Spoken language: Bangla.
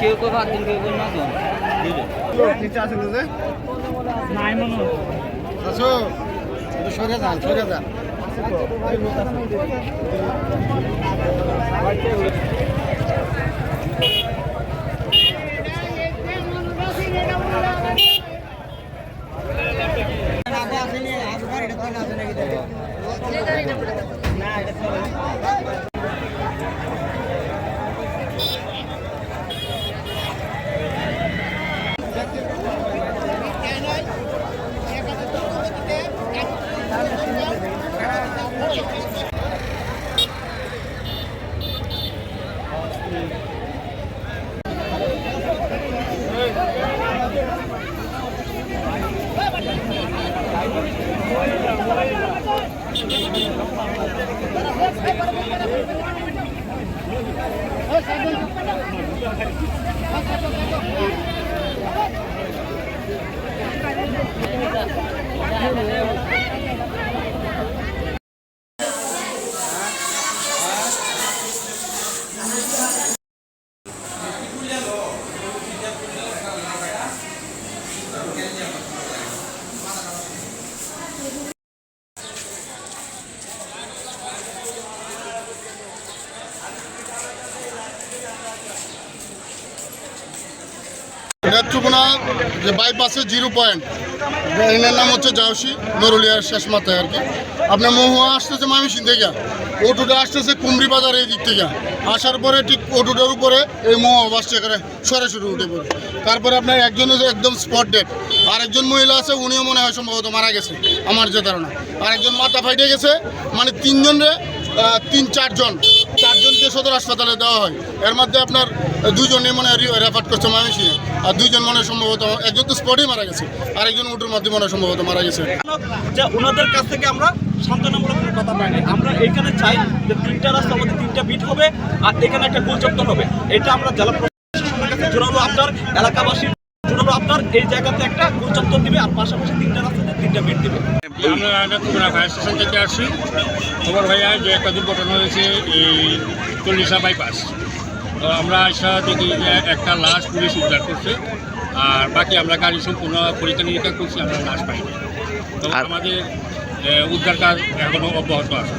কেউ কেউ ভাত দিন কেউ কেউ না নাই মনে আছো সরে যান সরে যান নেত্রকোনা যে বাইপাসের 0 পয়েন্ট, এনার নাম হচ্ছে জাউসি নরুলিয়ার শেষ মাথায় আর কি। আপনার মহুয়া আসতেছে ময়মনসিংহ থেকে, অটোটা আসতেছে কুমড়ি বাজার এই দিক থেকে, আসার পরে ঠিক অটোটার উপরে এই মহুয়া বাসটা করে সরাসরি উঠে পড়ে। তারপরে আপনার একজন একদম স্পট ডেড, আরেকজন মহিলা আছে উনিও মনে হয় সম্ভবত মারা গেছে আমার যে ধারণা। আরেকজন মাথা ফাইটে গেছে, মানে চারজনকে সদর হাসপাতালে দেওয়া হয়। এর মধ্যে আপনার 2জনে মনে হয় রেফার করছে ময়মনসিংহে, আর 2জন মনে হয় সম্ভবত, একজন তো স্পটেই মারা গেছে, আরেকজন উঠোর মধ্যে মনে হয় সম্ভবত মারা গেছে। যে ওনাদের কাছ থেকে আমরা সান্ত্বনামূলক কোনো কথা পাইনি। আমরা এখানে চাই যে 3টা রাস্তা আমাদের 3টা বিট হবে, আর এখানে একটা গোল চত্বর হবে। এটা আমরা জেলা প্রশাসনের কাছে জোরালো আপনার এলাকাবাসী জোরালো আপনার এই জায়গাতে একটা গোল চত্বর দিবে, আর পাশাপাশি 3টা রাস্তাতে 3টা বিট দিবে। আমরা ফায়ার স্টেশন থেকে আসছি, খবর ভাইয়া যে একটা দুর্ঘটনা হয়েছে এই 40 বাইপাস। তো আমরা আশা দেখি যে একটা লাশ পুলিশ উদ্ধার করছে, আর বাকি আমরা গাড়ি সম্পূর্ণ পরীক্ষা নিরীক্ষা করছি, আমরা লাশ পাইনি। তো আমাদের উদ্ধার কাজ এখনও অব্যাহত আছে।